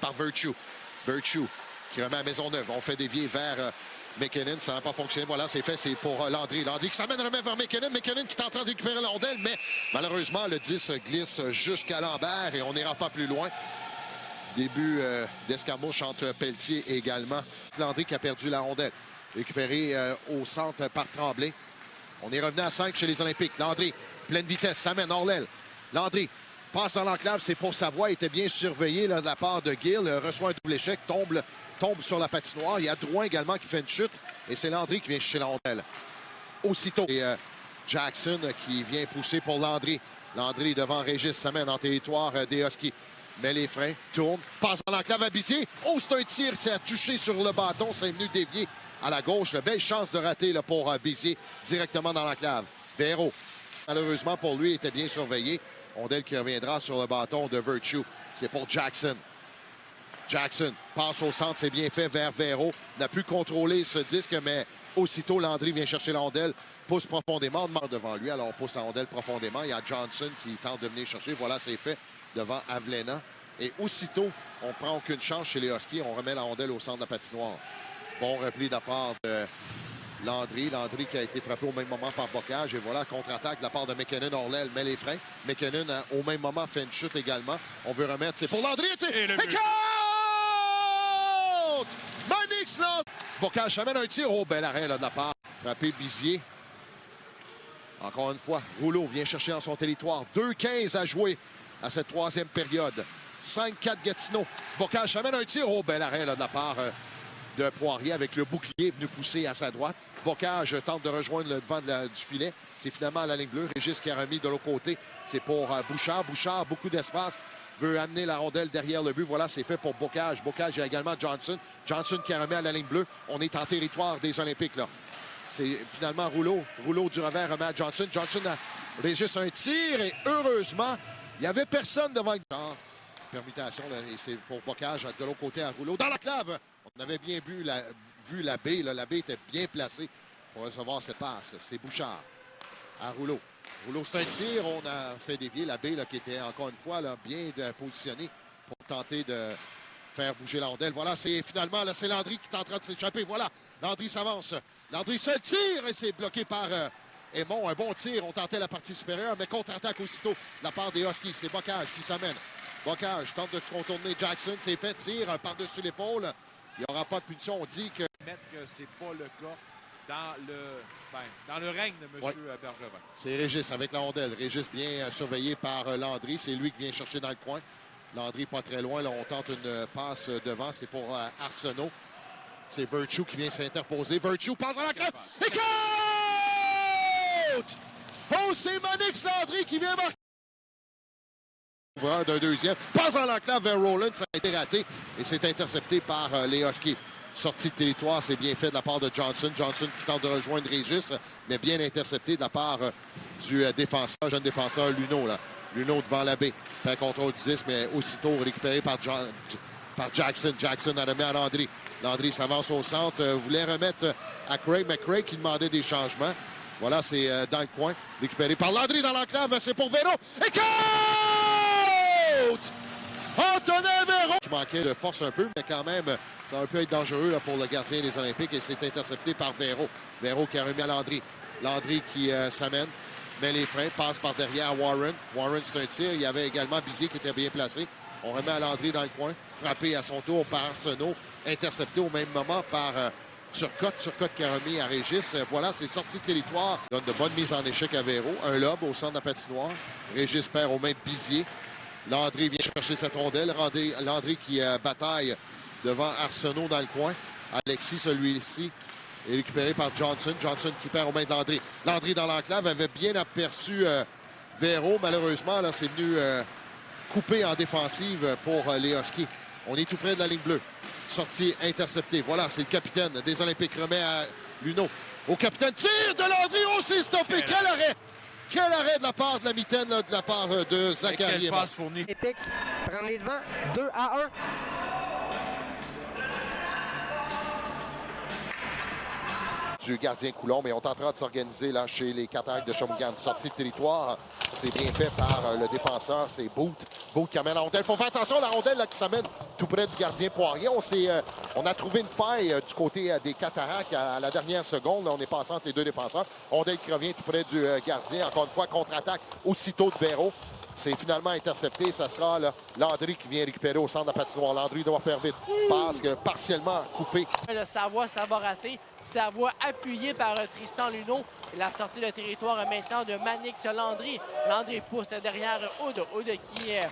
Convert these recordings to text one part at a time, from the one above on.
par Virtue. Virtue qui remet à Maisonneuve. On fait dévier vers McKinnon. Ça n'a pas fonctionné. Voilà, c'est fait. C'est pour Landry. Landry qui s'amène à remettre vers McKinnon. McKinnon qui est en train de récupérer la rondelle, mais malheureusement, le 10 glisse jusqu'à Lambert et on n'ira pas plus loin. Début d'escarmouche entre Pelletier également. Landry qui a perdu la rondelle. Récupéré au centre par Tremblay. On est revenu à 5 chez les Olympiques. Landry, pleine vitesse, s'amène Orlel. Landry passe dans l'enclave, c'est pour Savoie. Il était bien surveillé là, de la part de Gill. Reçoit un double échec, tombe sur la patinoire. Il y a Drouin également qui fait une chute. Et c'est Landry qui vient chercher la rondelle. Aussitôt, et Jackson qui vient pousser pour Landry. Landry devant Régis, s'amène en territoire des Huskies. Met les freins, tourne, passe dans l'enclave à Bizier. Oh, c'est un tir, c'est à toucher sur le bâton. C'est venu dévier à la gauche. Belle chance de rater là, pour Bizier directement dans l'enclave. Véro, malheureusement pour lui, était bien surveillé. Rondelle qui reviendra sur le bâton de Virtue. C'est pour Jackson. Jackson passe au centre, c'est bien fait vers Véro. N'a plus contrôlé ce disque, mais aussitôt Landry vient chercher la rondelle, pousse profondément. On demande devant lui, alors on pousse la rondelle profondément. Il y a Johnson qui tente de venir chercher. Voilà, c'est fait devant Avlena. Et aussitôt, on ne prend aucune chance chez les Huskies. On remet la rondelle au centre de la patinoire. Bon repli de la part de Landry. Landry qui a été frappé au même moment par Bocage. Et voilà, contre-attaque de la part de McKinnon. Orlel met les freins. McKinnon, au même moment, fait une chute également. On veut remettre. C'est pour Landry. Et Manix Landry. Bocage amène un tir. Oh, bel arrêt là, de la part. Frappé Bizier. Encore une fois, Rouleau vient chercher dans son territoire. 2-15 à jouer à cette troisième période. 5-4 Gatineau. Bocage amène un tir. Oh, bel arrêt là, de la part de Poirier avec le bouclier venu pousser à sa droite. Bocage tente de rejoindre le devant du filet. C'est finalement à la ligne bleue. Régis qui a remis de l'autre côté. C'est pour Bouchard. Bouchard, beaucoup d'espace. Veut amener la rondelle derrière le but. Voilà, c'est fait pour Bocage. Bocage, il y a également Johnson. Johnson qui a remis à la ligne bleue. On est en territoire des Olympiques, là. C'est finalement Rouleau. Rouleau du revers remet à Johnson. Johnson a Régis un tir et heureusement, il n'y avait personne devant le permutation. Là, et c'est pour Bocage de l'autre côté à Rouleau. Dans la clave, on avait bien vu la baie. Là, la baie était bien placée pour recevoir cette passe. C'est Bouchard à Rouleau. Rouleau, c'est un tir. On a fait dévier la baie là, qui était encore une fois là, bien positionnée pour tenter de faire bouger la rondelle. Voilà, c'est finalement, là, c'est Landry qui est en train de s'échapper. Voilà, Landry s'avance. Landry se tire et c'est bloqué par Aymon. Un bon tir. On tentait la partie supérieure, mais contre-attaque aussitôt de la part des Huskies. C'est Bocage qui s'amène. Bocage tente de contourner Jackson. C'est fait, tire par-dessus l'épaule. Il n'y aura pas de punition. On dit que c'est pas le cas dans le règne de M. Bergevin. C'est Régis avec la rondelle. Régis bien surveillé par Landry. C'est lui qui vient chercher dans le coin. Landry pas très loin. Là, on tente une passe devant. C'est pour Arsenault. C'est Virtue qui vient s'interposer. Virtue passe dans la crête. Et coach! Oh, c'est Manix Landry qui vient marquer. D'un deuxième. Passe dans l'enclave vers Rowland. Ça a été raté. Et c'est intercepté par les Huskies. Sortie de territoire, c'est bien fait de la part de Johnson. Johnson qui tente de rejoindre Régis, mais bien intercepté de la part du défenseur, jeune défenseur Luneau. Là. Luneau devant la baie. Fait contrôle du 10, mais aussitôt récupéré par Jackson. Jackson a remis à Landry. Landry s'avance au centre. Voulait remettre à Craig. Mais Craig qui demandait des changements. Voilà, c'est dans le coin. Récupéré par Landry dans l'enclave. C'est pour Véro. Et coach! Antonin Véro! Qui manquait de force un peu, mais quand même, ça aurait pu être dangereux là, pour le gardien des Olympiques. Et c'est intercepté par Véro. Véro qui a remis à Landry. Landry qui s'amène. Met les freins, passe par derrière Warren. Warren, c'est un tir. Il y avait également Bizier qui était bien placé. On remet à Landry dans le coin. Frappé à son tour par Arsenault. Intercepté au même moment par Turcotte. Turcotte qui a remis à Régis. Voilà, c'est sorti de territoire. Donne de bonnes mises en échec à Véro. Un lob au centre de la patinoire. Régis perd aux mains de Bizier. Landry vient chercher cette rondelle. Landry qui bataille devant Arsenault dans le coin. Alexis, celui-ci, est récupéré par Johnson. Johnson qui perd aux mains de Landry. Landry dans l'enclave avait bien aperçu Véro. Malheureusement, là, c'est venu couper en défensive pour les Huskies. On est tout près de la ligne bleue. Sortie interceptée. Voilà, c'est le capitaine des Olympiques. Remet à Luneau. Au capitaine. Tire de Landry. Oh, c'est stoppé. Quel arrêt! Quel arrêt de la part de la mitaine, de la part de Zachary. Quelle passe fournie. Épique, prendre les devants, 2-1. du gardien Coulomb. Mais on est en train de s'organiser là chez les Cataractes de Shawinigan. Sortie de territoire, c'est bien fait par le défenseur, c'est Booth. Booth qui amène la rondelle. Il faut faire attention à la rondelle là, qui s'amène tout près du gardien Poirier. On a trouvé une faille du côté des Cataractes à la dernière seconde. Là, on est passé entre les deux défenseurs. Rondelle qui revient tout près du gardien. Encore une fois, contre-attaque aussitôt de Véro. C'est finalement intercepté. Ça sera là, Landry qui vient récupérer au centre de la patinoire. Landry doit faire vite parce que partiellement coupé. Le Savoie, ça va rater. Savoie appuyé par Tristan Luneau. Et la sortie de territoire maintenant de Manix Landry. Landry pousse derrière Aude. Aude qui est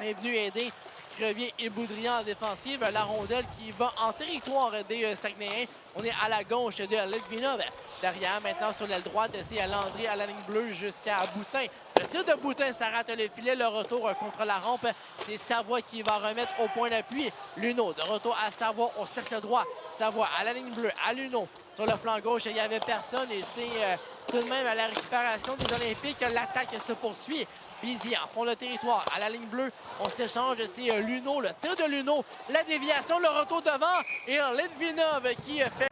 venu aider Crevier et Boudrian en défensive. La rondelle qui va en territoire des Saguenayens. On est à la gauche de Litvinov. Derrière, maintenant, sur l'aile droite, c'est Landry à la ligne bleue jusqu'à Boutin. Le tir de Boutin, ça rate le filet. Le retour contre la rampe, c'est Savoie qui va remettre au point d'appui. Luneau, de retour à Savoie au cercle droit. Savoie à la ligne bleue, à Luneau. Sur le flanc gauche, il n'y avait personne et c'est tout de même à la récupération des Olympiques. L'attaque se poursuit. Bizian pour le territoire. À la ligne bleue, on s'échange. C'est Luneau, le tir de Luneau. La déviation, le retour devant. Et Litvinov qui fait